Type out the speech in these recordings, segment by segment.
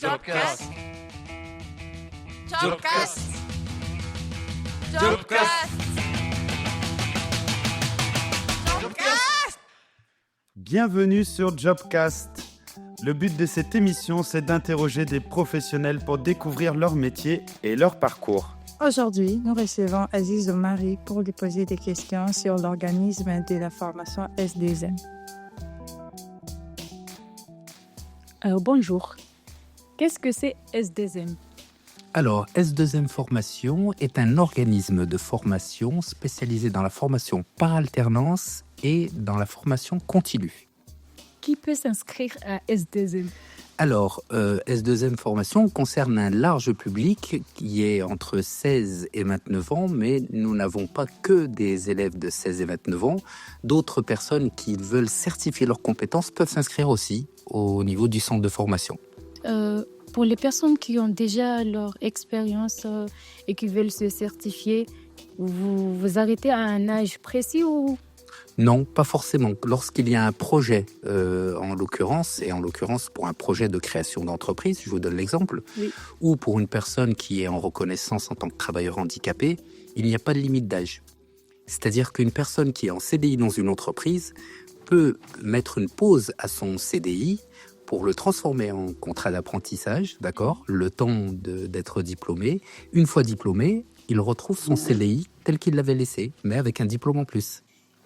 Jobcast. Jobcast. Jobcast. Jobcast. Bienvenue sur Jobcast. Le but de cette émission, c'est d'interroger des professionnels pour découvrir leur métier et leur parcours. Aujourd'hui, nous recevons Aziz Omari pour lui poser des questions sur l'organisme de la formation S2M. Bonjour. Qu'est-ce que c'est S2M ? Alors, S2M Formation est un organisme de formation spécialisé dans la formation par alternance et dans la formation continue. Qui peut s'inscrire à S2M ? Alors, S2M Formation concerne un large public qui est entre 16 et 29 ans, mais nous n'avons pas que des élèves de 16 et 29 ans. D'autres personnes qui veulent certifier leurs compétences peuvent s'inscrire aussi au niveau du centre de formation. Pour les personnes qui ont déjà leur expérience et qui veulent se certifier, vous arrêtez à un âge précis ou... Non, pas forcément. Lorsqu'il y a un projet, en l'occurrence pour un projet de création d'entreprise, je vous donne l'exemple, Oui. ou pour une personne qui est en reconnaissance en tant que travailleur handicapé, il n'y a pas de limite d'âge. C'est-à-dire qu'une personne qui est en CDI dans une entreprise peut mettre une pause à son CDI pour le transformer en contrat d'apprentissage, d'accord, le temps d'être diplômé. Une fois diplômé, il retrouve son CDI tel qu'il l'avait laissé, mais avec un diplôme en plus.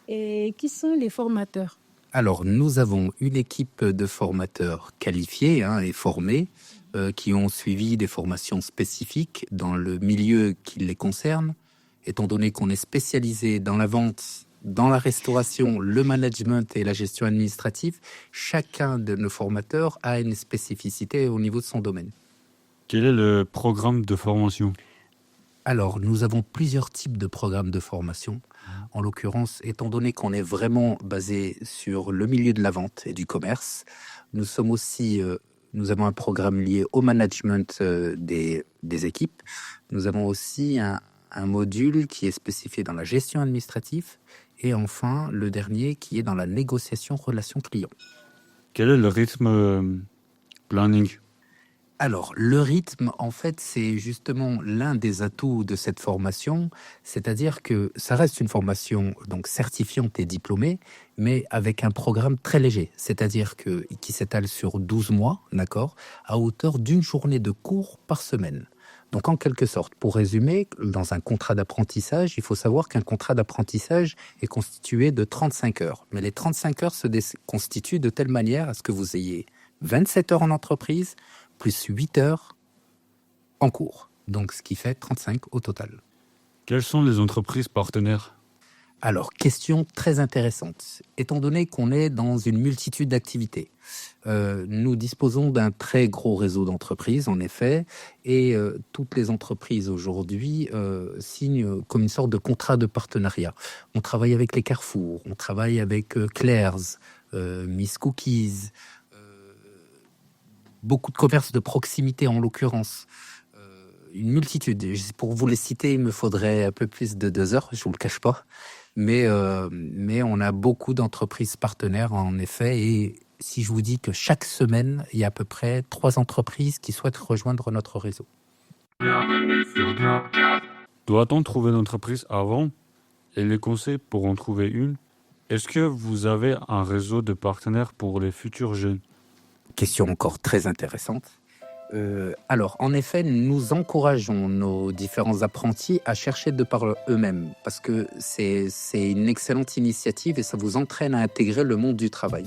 Et qui sont les formateurs ? Alors, nous avons une équipe de formateurs qualifiés et formés qui ont suivi des formations spécifiques dans le milieu qui les concerne. Étant donné qu'on est spécialisé dans la vente, dans la restauration, le management et la gestion administrative, chacun de nos formateurs a une spécificité au niveau de son domaine. Quel est le programme de formation ? Alors, nous avons plusieurs types de programmes de formation. En l'occurrence, étant donné qu'on est vraiment basé sur le milieu de la vente et du commerce, nous avons un programme lié au management des équipes. Nous avons aussi un module qui est spécifié dans la gestion administrative et enfin, le dernier qui est dans la négociation relation client. Quel est le rythme planning ? Alors, le rythme, en fait, c'est justement l'un des atouts de cette formation, c'est-à-dire que ça reste une formation donc certifiante et diplômée, mais avec un programme très léger, c'est-à-dire qui s'étale sur 12 mois, d'accord, à hauteur d'une journée de cours par semaine. Donc, en quelque sorte, pour résumer, dans un contrat d'apprentissage, il faut savoir qu'un contrat d'apprentissage est constitué de 35 heures. Mais les 35 heures se constituent de telle manière à ce que vous ayez 27 heures en entreprise, plus 8 heures en cours. Donc, ce qui fait 35 au total. Quelles sont les entreprises partenaires ? Alors, question très intéressante. Étant donné qu'on est dans une multitude d'activités, nous disposons d'un très gros réseau d'entreprises, en effet, et toutes les entreprises aujourd'hui signent comme une sorte de contrat de partenariat. On travaille avec les Carrefour, on travaille avec Claire's, Miss Cookies, beaucoup de commerces de proximité en l'occurrence, une multitude. Pour vous les citer, il me faudrait un peu plus de 2 heures, je vous le cache pas. Mais on a beaucoup d'entreprises partenaires en effet. Et si je vous dis que chaque semaine, il y a à peu près 3 entreprises qui souhaitent rejoindre notre réseau. Doit-on trouver une entreprise avant et les conseils pour en trouver une ? Est-ce que vous avez un réseau de partenaires pour les futurs jeunes ? Question encore très intéressante. Alors, en effet, nous encourageons nos différents apprentis à chercher de par eux-mêmes parce que c'est une excellente initiative et ça vous entraîne à intégrer le monde du travail.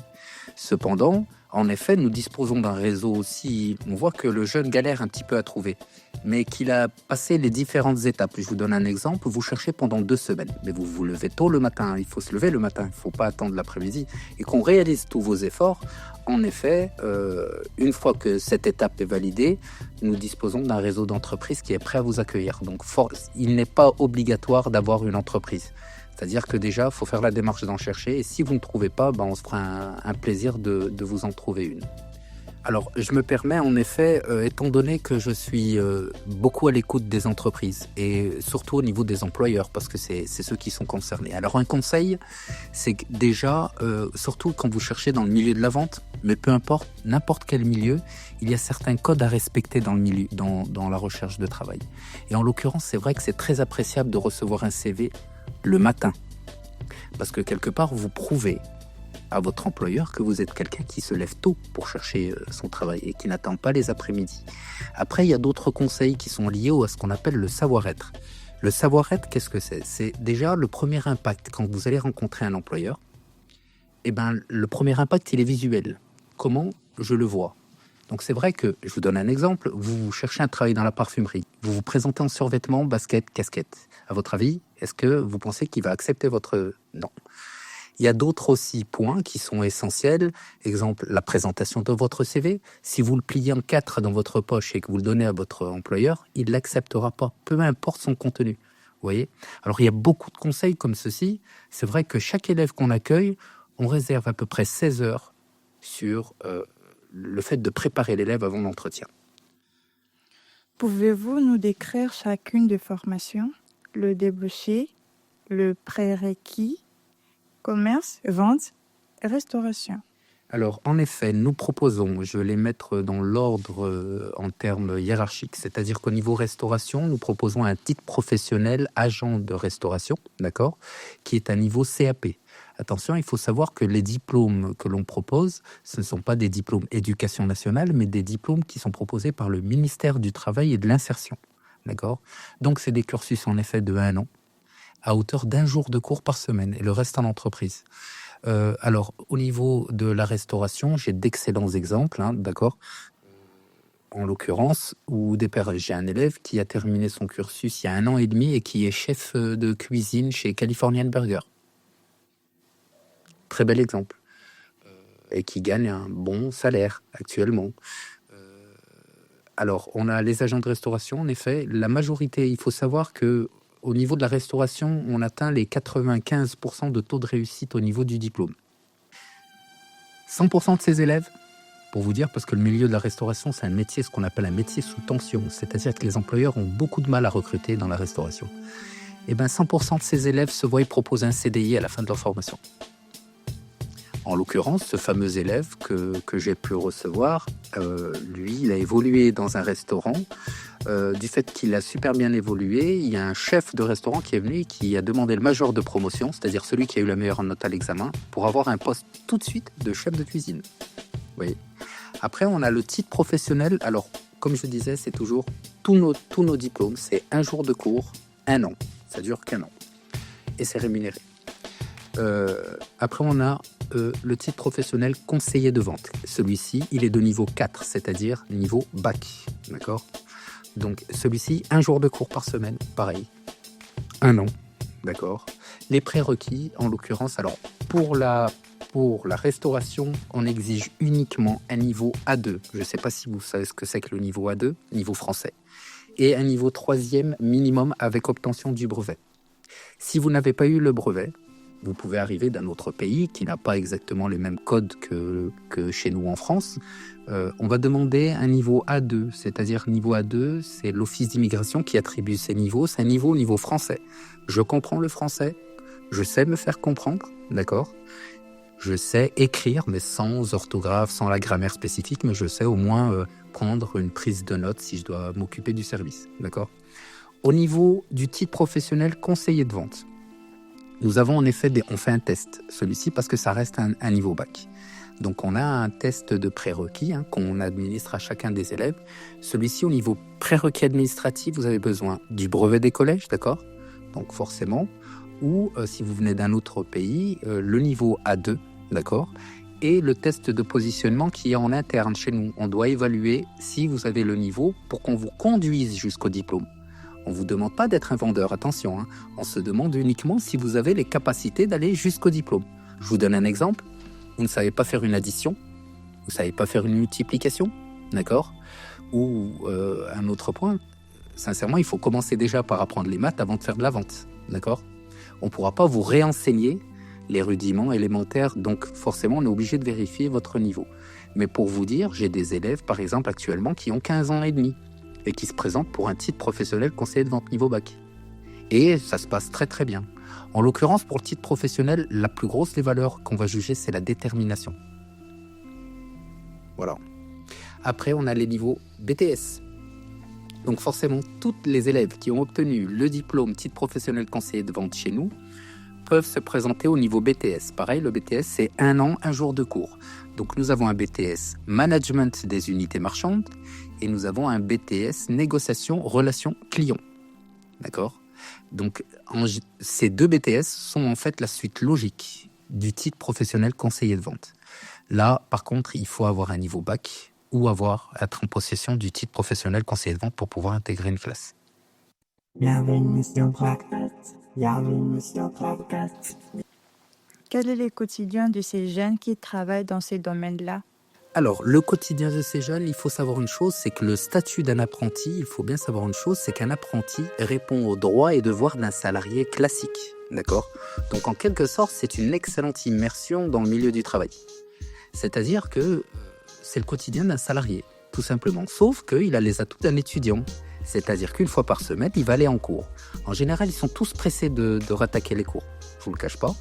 Cependant, en effet, nous disposons d'un réseau aussi. On voit que le jeune galère un petit peu à trouver, mais qu'il a passé les différentes étapes. Je vous donne un exemple. Vous cherchez pendant 2 semaines, mais vous vous levez tôt le matin. Il faut se lever le matin. Il ne faut pas attendre l'après-midi. Et qu'on réalise tous vos efforts. En effet, une fois que cette étape est validée, nous disposons d'un réseau d'entreprises qui est prêt à vous accueillir. Donc, il n'est pas obligatoire d'avoir une entreprise. C'est-à-dire que déjà, il faut faire la démarche d'en chercher. Et si vous ne trouvez pas, on se fera un plaisir de vous en trouver une. Alors, je me permets, en effet, étant donné que je suis beaucoup à l'écoute des entreprises et surtout au niveau des employeurs, parce que c'est ceux qui sont concernés. Alors, un conseil, c'est que déjà, surtout quand vous cherchez dans le milieu de la vente, mais peu importe, n'importe quel milieu, il y a certains codes à respecter dans le milieu, dans la recherche de travail. Et en l'occurrence, c'est vrai que c'est très appréciable de recevoir un CV le matin, parce que quelque part, vous prouvez à votre employeur que vous êtes quelqu'un qui se lève tôt pour chercher son travail et qui n'attend pas les après-midi. Après, il y a d'autres conseils qui sont liés à ce qu'on appelle le savoir-être. Le savoir-être, qu'est-ce que c'est ? C'est déjà le premier impact. Quand vous allez rencontrer un employeur, eh ben, le premier impact, il est visuel. Comment je le vois ? Donc c'est vrai que, je vous donne un exemple, vous cherchez un travail dans la parfumerie, vous vous présentez en survêtement, basket, casquette. À votre avis, est-ce que vous pensez qu'il va accepter votre... Non. Il y a d'autres aussi points qui sont essentiels. Exemple, la présentation de votre CV. Si vous le pliez en 4 dans votre poche et que vous le donnez à votre employeur, il ne l'acceptera pas, peu importe son contenu. Vous voyez ? Alors, il y a beaucoup de conseils comme ceci. C'est vrai que chaque élève qu'on accueille, on réserve à peu près 16 heures sur le fait de préparer l'élève avant l'entretien. Pouvez-vous nous décrire chacune des formations, le débouché, le prérequis, commerce, vente et restauration? Alors, en effet, nous proposons, je vais les mettre dans l'ordre en termes hiérarchiques, c'est-à-dire qu'au niveau restauration, nous proposons un titre professionnel agent de restauration, d'accord, qui est un niveau CAP. Attention, il faut savoir que les diplômes que l'on propose, ce ne sont pas des diplômes éducation nationale, mais des diplômes qui sont proposés par le ministère du Travail et de l'Insertion, d'accord. Donc, c'est des cursus en effet de 1 an, à hauteur d'1 jour de cours par semaine, et le reste en entreprise. Alors, au niveau de la restauration, j'ai d'excellents exemples, d'accord. En l'occurrence, j'ai un élève qui a terminé son cursus il y a 1 an et demi et qui est chef de cuisine chez Californian Burger. Très bel exemple. Et qui gagne un bon salaire actuellement. Alors, on a les agents de restauration, en effet. La majorité, il faut savoir que au niveau de la restauration, on atteint les 95% de taux de réussite au niveau du diplôme. 100% de ces élèves, pour vous dire, parce que le milieu de la restauration, c'est un métier, ce qu'on appelle un métier sous tension, c'est-à-dire que les employeurs ont beaucoup de mal à recruter dans la restauration. Et bien 100% de ces élèves se voient proposer un CDI à la fin de leur formation. En l'occurrence, ce fameux élève que j'ai pu recevoir, lui, il a évolué dans un restaurant. Du fait qu'il a super bien évolué, il y a un chef de restaurant qui est venu et qui a demandé le major de promotion, c'est-à-dire celui qui a eu la meilleure note à l'examen, pour avoir un poste tout de suite de chef de cuisine. Vous voyez. Après, on a le titre professionnel. Alors, comme je disais, c'est toujours tous nos diplômes. C'est 1 jour de cours, 1 an. Ça dure qu'1 an. Et c'est rémunéré. Après, on a le titre professionnel conseiller de vente. Celui-ci, il est de niveau 4, c'est-à-dire niveau bac. D'accord ? Donc, celui-ci, 1 jour de cours par semaine, pareil. 1 an, d'accord. Les prérequis, en l'occurrence, alors, pour la restauration, on exige uniquement un niveau A2. Je ne sais pas si vous savez ce que c'est que le niveau A2, niveau français. Et un niveau 3e minimum avec obtention du brevet. Si vous n'avez pas eu le brevet, vous pouvez arriver d'un autre pays qui n'a pas exactement les mêmes codes que chez nous en France. On va demander un niveau A2, c'est-à-dire niveau A2, c'est l'Office d'immigration qui attribue ces niveaux. C'est un niveau français. Je comprends le français, je sais me faire comprendre, d'accord ? Je sais écrire, mais sans orthographe, sans la grammaire spécifique, mais je sais au moins prendre une prise de notes si je dois m'occuper du service, d'accord ? Au niveau du titre professionnel conseiller de vente, nous avons en effet, on fait un test, celui-ci, parce que ça reste un niveau bac. Donc on a un test de prérequis qu'on administre à chacun des élèves. Celui-ci, au niveau prérequis administratif, vous avez besoin du brevet des collèges, d'accord ? Donc forcément, ou si vous venez d'un autre pays, le niveau A2, d'accord ? Et le test de positionnement qui est en interne chez nous. On doit évaluer si vous avez le niveau pour qu'on vous conduise jusqu'au diplôme. On ne vous demande pas d'être un vendeur, attention. On se demande uniquement si vous avez les capacités d'aller jusqu'au diplôme. Je vous donne un exemple. Vous ne savez pas faire une addition, vous ne savez pas faire une multiplication, d'accord ? Ou un autre point, sincèrement, il faut commencer déjà par apprendre les maths avant de faire de la vente, d'accord ? On ne pourra pas vous réenseigner les rudiments élémentaires. Donc forcément, on est obligé de vérifier votre niveau. Mais pour vous dire, j'ai des élèves, par exemple, actuellement, qui ont 15 ans et demi et qui se présentent pour un titre professionnel conseiller de vente niveau bac. Et ça se passe très très bien. En l'occurrence, pour le titre professionnel, la plus grosse des valeurs qu'on va juger, c'est la détermination. Voilà. Après, on a les niveaux BTS. Donc forcément, tous les élèves qui ont obtenu le diplôme titre professionnel conseiller de vente chez nous peuvent se présenter au niveau BTS. Pareil, le BTS, c'est 1 an, 1 jour de cours. Donc nous avons un BTS management des unités marchandes et nous avons un BTS négociation relation client. D'accord ? Donc ces deux BTS sont en fait la suite logique du titre professionnel conseiller de vente. Là, par contre, il faut avoir un niveau bac ou être en possession du titre professionnel conseiller de vente pour pouvoir intégrer une classe. Bienvenue sur Podcast. Bienvenue sur Podcast. Quel est le quotidien de ces jeunes qui travaillent dans ces domaines-là? Alors, le quotidien de ces jeunes, il faut savoir une chose, c'est que le statut d'un apprenti, il faut bien savoir une chose, c'est qu'un apprenti répond aux droits et devoirs d'un salarié classique. D'accord ? Donc, en quelque sorte, c'est une excellente immersion dans le milieu du travail. C'est-à-dire que c'est le quotidien d'un salarié, tout simplement. Sauf qu'il a les atouts d'un étudiant. C'est-à-dire qu'une fois par semaine, il va aller en cours. En général, ils sont tous pressés de rattaquer les cours. Je ne vous le cache pas.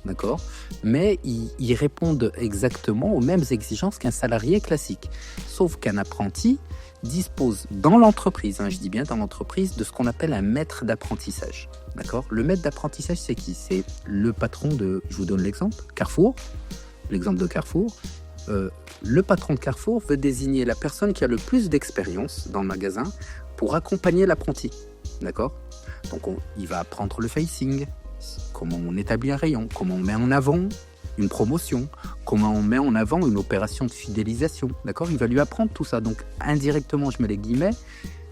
D'accord ? Mais ils répondent exactement aux mêmes exigences qu'un salarié classique. Sauf qu'un apprenti dispose dans l'entreprise, je dis bien dans l'entreprise, de ce qu'on appelle un maître d'apprentissage. D'accord ? Le maître d'apprentissage, c'est qui ? C'est le patron de, je vous donne l'exemple, Carrefour. L'exemple de Carrefour. Le patron de Carrefour veut désigner la personne qui a le plus d'expérience dans le magasin pour accompagner l'apprenti. D'accord ? Donc il va apprendre le facing, comment on établit un rayon, comment on met en avant une promotion, comment on met en avant une opération de fidélisation. D'accord ? Il va lui apprendre tout ça. Donc indirectement, je mets les guillemets,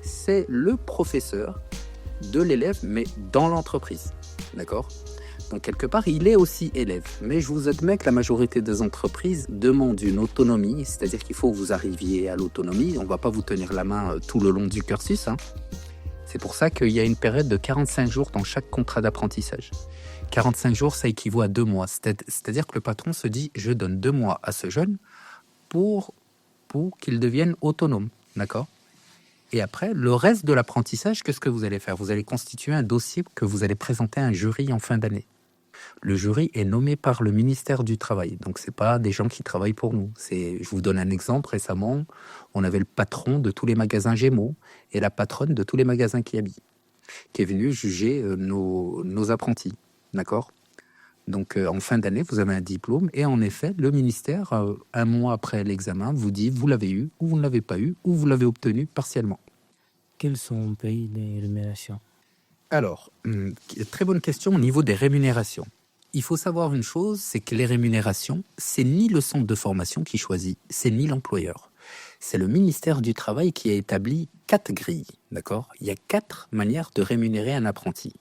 c'est le professeur de l'élève, mais dans l'entreprise. D'accord ? Donc quelque part, il est aussi élève. Mais je vous admets que la majorité des entreprises demandent une autonomie, c'est-à-dire qu'il faut que vous arriviez à l'autonomie. On ne va pas vous tenir la main tout le long du cursus. C'est pour ça qu'il y a une période de 45 jours dans chaque contrat d'apprentissage. 45 jours, ça équivaut à 2 mois. C'est-à-dire que le patron se dit, je donne 2 mois à ce jeune pour qu'il devienne autonome. D'accord ? Et après, le reste de l'apprentissage, qu'est-ce que vous allez faire ? Vous allez constituer un dossier que vous allez présenter à un jury en fin d'année. Le jury est nommé par le ministère du Travail. Donc, ce n'est pas des gens qui travaillent pour nous. Je vous donne un exemple. Récemment, on avait le patron de tous les magasins Gémeaux et la patronne de tous les magasins qui habillent, qui est venu juger nos apprentis. D'accord ? Donc, en fin d'année, vous avez un diplôme. Et en effet, le ministère, 1 mois après l'examen, vous dit vous l'avez eu, ou vous ne l'avez pas eu, ou vous l'avez obtenu partiellement. Quels sont les pays de rémunération ? Alors, très bonne question au niveau des rémunérations. Il faut savoir une chose, c'est que les rémunérations, c'est ni le centre de formation qui choisit, c'est ni l'employeur. C'est le ministère du Travail qui a établi 4 grilles, d'accord ? Il y a 4 manières de rémunérer un apprenti.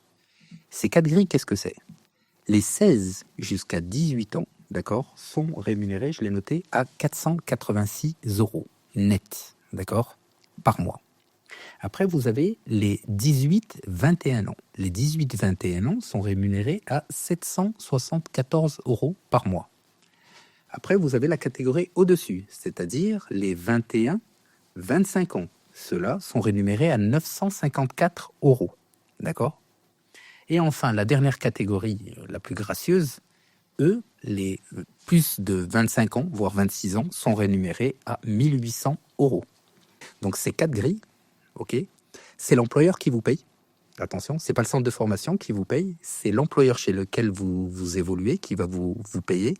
Ces 4 grilles, qu'est-ce que c'est ? Les 16 jusqu'à 18 ans, d'accord, sont rémunérés, je l'ai noté, à 486 € net, d'accord, par mois. Après, vous avez les 18-21 ans. Les 18-21 ans sont rémunérés à 774 € par mois. Après, vous avez la catégorie au-dessus, c'est-à-dire les 21-25 ans. Ceux-là sont rémunérés à 954 €. D'accord ? Et enfin, la dernière catégorie, la plus gracieuse, eux, les plus de 25 ans, voire 26 ans, sont rémunérés à 1800 €. Donc, ces 4 grilles, ok, c'est l'employeur qui vous paye. Attention, c'est pas le centre de formation qui vous paye, c'est l'employeur chez lequel vous évoluez qui va vous payer.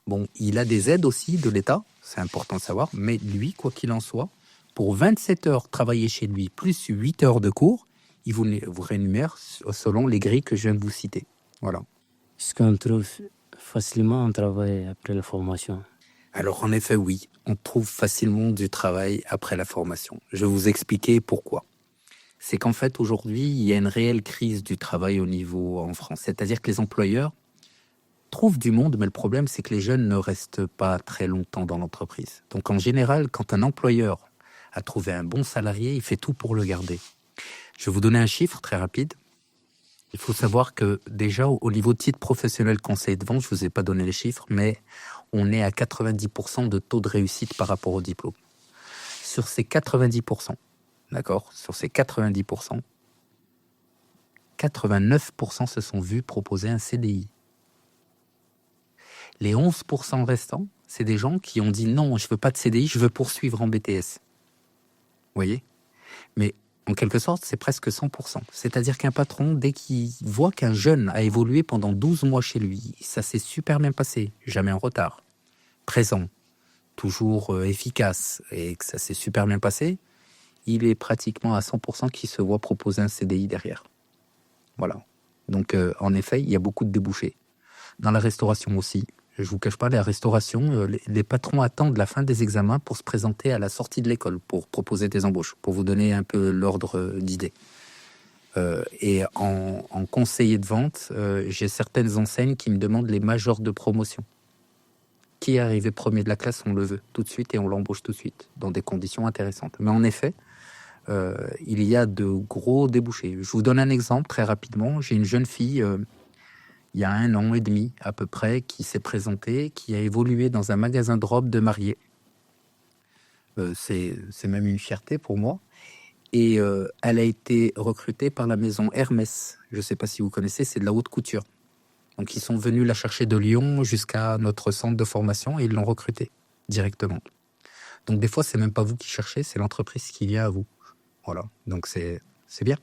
Bon, il a des aides aussi de l'État, c'est important de savoir, mais lui, quoi qu'il en soit, pour 27 heures travaillées chez lui, plus 8 heures de cours, il vous rémunère selon les grilles que je viens de vous citer. Voilà. Est-ce qu'on trouve facilement un travail après la formation ? Alors, en effet, oui, on trouve facilement du travail après la formation. Je vais vous expliquer pourquoi. C'est qu'en fait, aujourd'hui, il y a une réelle crise du travail au niveau en France. C'est-à-dire que les employeurs trouvent du monde, mais le problème, c'est que les jeunes ne restent pas très longtemps dans l'entreprise. Donc, en général, quand un employeur a trouvé un bon salarié, il fait tout pour le garder. Je vais vous donner un chiffre très rapide. Il faut savoir que déjà, au niveau titre professionnel conseiller de vente, je ne vous ai pas donné les chiffres, mais on est à 90% de taux de réussite par rapport au diplôme. Sur ces 90%, d'accord, sur ces 90%, 89% se sont vus proposer un CDI. Les 11% restants, c'est des gens qui ont dit non, je ne veux pas de CDI, je veux poursuivre en BTS. Vous voyez ? Mais en quelque sorte, c'est presque 100%. C'est-à-dire qu'un patron, dès qu'il voit qu'un jeune a évolué pendant 12 mois chez lui, ça s'est super bien passé, jamais en retard, présent, toujours efficace, et que ça s'est super bien passé, il est pratiquement à 100% qui se voit proposer un CDI derrière. Voilà. Donc, en effet, il y a beaucoup de débouchés. Dans la restauration aussi, je ne vous cache pas, la restauration, les patrons attendent la fin des examens pour se présenter à la sortie de l'école, pour proposer des embauches, pour vous donner un peu l'ordre d'idée. Et en conseiller de vente, j'ai certaines enseignes qui me demandent les majors de promotion. Qui est arrivé premier de la classe, on le veut tout de suite et on l'embauche tout de suite, dans des conditions intéressantes. Mais en effet, il y a de gros débouchés. Je vous donne un exemple très rapidement. J'ai une jeune fille, il y a 1 an et demi à peu près, qui s'est présentée, qui a évolué dans un magasin de robes de mariée. C'est même une fierté pour moi. Et elle a été recrutée par la maison Hermès. Je ne sais pas si vous connaissez, c'est de la haute couture. Donc ils sont venus la chercher de Lyon jusqu'à notre centre de formation et ils l'ont recrutée directement. Donc des fois, c'est même pas vous qui cherchez, c'est l'entreprise qui vient à vous. Voilà, donc c'est bien.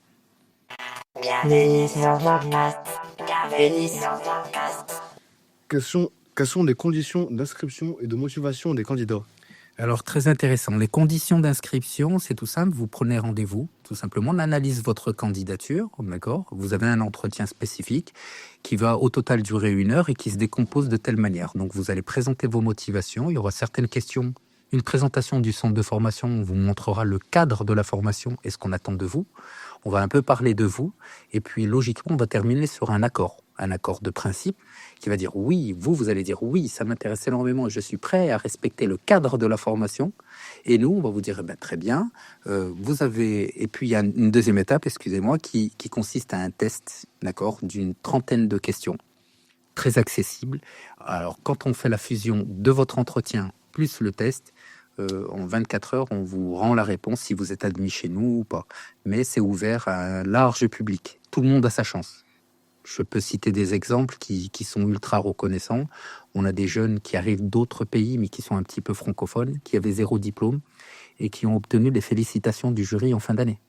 Bienvenue sur Jobcast. Bienvenue sur Jobcast. Quelles sont les conditions d'inscription et de motivation des candidats? Alors, très intéressant. Les conditions d'inscription, c'est tout simple. Vous prenez rendez-vous, tout simplement. On analyse votre candidature, d'accord? Vous avez un entretien spécifique qui va au total durer 1 heure et qui se décompose de telle manière. Donc, vous allez présenter vos motivations. Il y aura certaines questions. Une présentation du centre de formation vous montrera le cadre de la formation et ce qu'on attend de vous. On va un peu parler de vous. Et puis, logiquement, on va terminer sur un accord de principe qui va dire oui, vous allez dire oui, ça m'intéresse énormément, je suis prêt à respecter le cadre de la formation. Et nous, on va vous dire eh ben, très bien, vous avez. Et puis il y a une deuxième étape, excusez-moi, qui consiste à un test, d'accord, d'une 30aine de questions, très accessible. Alors quand on fait la fusion de votre entretien plus le test, en 24 heures, on vous rend la réponse si vous êtes admis chez nous ou pas. Mais c'est ouvert à un large public. Tout le monde a sa chance. Je peux citer des exemples qui sont ultra reconnaissants. On a des jeunes qui arrivent d'autres pays, mais qui sont un petit peu francophones, qui avaient 0 diplôme et qui ont obtenu les félicitations du jury en fin d'année.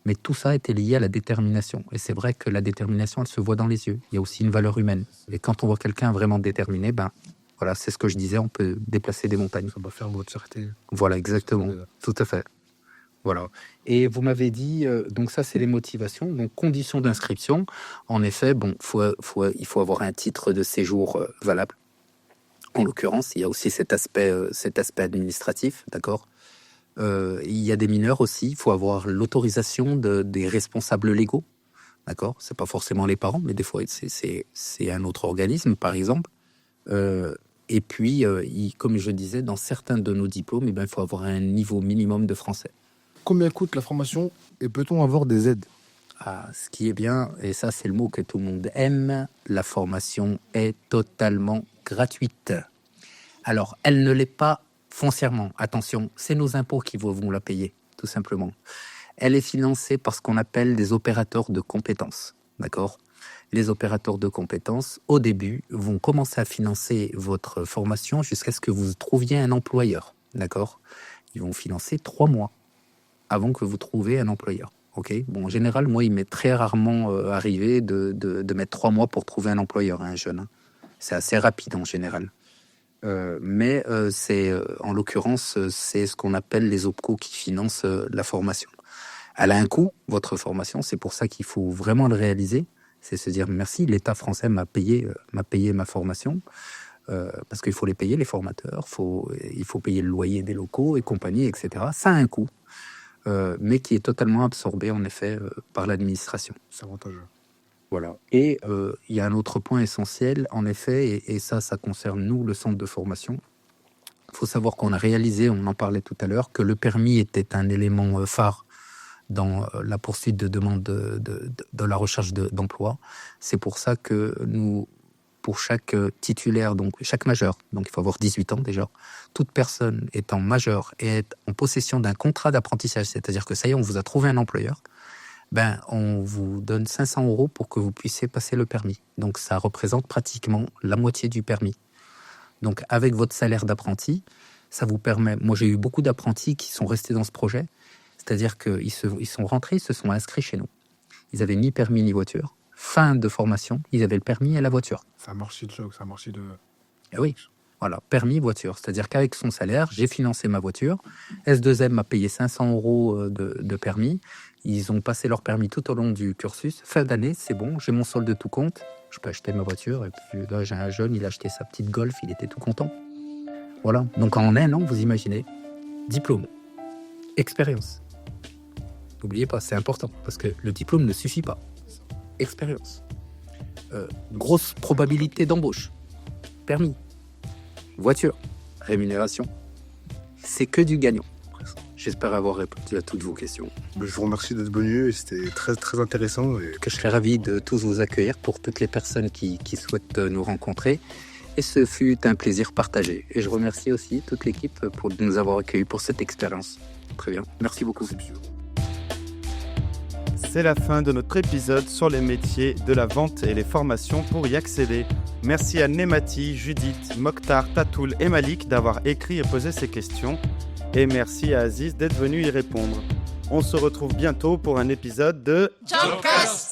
Mais tout ça était lié à la détermination. Et c'est vrai que la détermination, elle se voit dans les yeux. Il y a aussi une valeur humaine. Et quand on voit quelqu'un vraiment déterminé, ben voilà, c'est ce que je disais, on peut déplacer des montagnes. Ça va faire votre fierté. Voilà, exactement. Tout à fait. Voilà. Et vous m'avez dit, donc ça, c'est les motivations. Donc, conditions d'inscription. En effet, bon, il faut avoir un titre de séjour valable. En l'occurrence, il y a aussi cet aspect administratif, d'accord. Il y a des mineurs aussi. Il faut avoir l'autorisation des responsables légaux, d'accord. C'est pas forcément les parents, mais des fois, c'est un autre organisme, par exemple. Et puis, comme je disais, dans certains de nos diplômes, il faut avoir un niveau minimum de français. Combien coûte la formation et peut-on avoir des aides? Ce qui est bien, et ça c'est le mot que tout le monde aime, la formation est totalement gratuite. Alors, elle ne l'est pas foncièrement. Attention, c'est nos impôts qui vont la payer, tout simplement. Elle est financée par ce qu'on appelle des opérateurs de compétences, d'accord? Les opérateurs de compétences, au début, vont commencer à financer votre formation jusqu'à ce que vous trouviez un employeur, d'accord? Ils vont financer 3 mois avant que vous trouviez un employeur. Okay, bon, en général, moi, il m'est très rarement arrivé de mettre 3 mois pour trouver un employeur, un jeune. C'est assez rapide en général. Mais en l'occurrence, c'est ce qu'on appelle les OPCO qui financent la formation. Elle a un coût, votre formation, c'est pour ça qu'il faut vraiment le réaliser. C'est se dire merci, l'État français m'a payé ma formation. Parce qu'il faut les payer, les formateurs, il faut payer le loyer des locaux et compagnie, etc. Ça a un coût. Mais qui est totalement absorbé en effet par l'administration. C'est avantageux. Voilà. Et il y a un autre point essentiel, en effet, et ça concerne nous, le centre de formation. Il faut savoir qu'on a réalisé, on en parlait tout à l'heure, que le permis était un élément phare dans la poursuite de demande de la recherche d'emploi. C'est pour ça que nous, pour chaque titulaire, donc chaque majeur, donc il faut avoir 18 ans déjà, toute personne étant majeure et est en possession d'un contrat d'apprentissage, c'est-à-dire que ça y est, on vous a trouvé un employeur, on vous donne 500 € pour que vous puissiez passer le permis. Donc ça représente pratiquement la moitié du permis. Donc avec votre salaire d'apprenti, ça vous permet... Moi j'ai eu beaucoup d'apprentis qui sont restés dans ce projet, c'est-à-dire qu'ils sont rentrés, ils se sont inscrits chez nous. Ils n'avaient ni permis ni voiture. Fin de formation, ils avaient le permis et la voiture. Ça marche de choc, ça marche de... Et oui, voilà, permis, voiture. C'est-à-dire qu'avec son salaire, j'ai financé ma voiture. S2M m'a payé 500 € de permis. Ils ont passé leur permis tout au long du cursus. Fin d'année, c'est bon, j'ai mon solde de tout compte. Je peux acheter ma voiture. Et puis là, j'ai un jeune, il a acheté sa petite Golf, il était tout content. Voilà, donc en un an, vous imaginez, diplôme, expérience. N'oubliez pas, c'est important, parce que le diplôme ne suffit pas. Expérience. Grosse probabilité d'embauche. Permis. Voiture. Rémunération. C'est que du gagnant. J'espère avoir répondu à toutes vos questions. Je vous remercie d'être venu et c'était très, très intéressant. Et... Je serais ravi de tous vous accueillir pour toutes les personnes qui souhaitent nous rencontrer. Et ce fut un plaisir partagé. Et je remercie aussi toute l'équipe pour nous avoir accueillis pour cette expérience. Très bien. Merci beaucoup. C'est la fin de notre épisode sur les métiers de la vente et les formations pour y accéder. Merci à Nemati, Judith, Mokhtar, Tatoul et Malik d'avoir écrit et posé ces questions. Et merci à Aziz d'être venu y répondre. On se retrouve bientôt pour un épisode de Jobcast.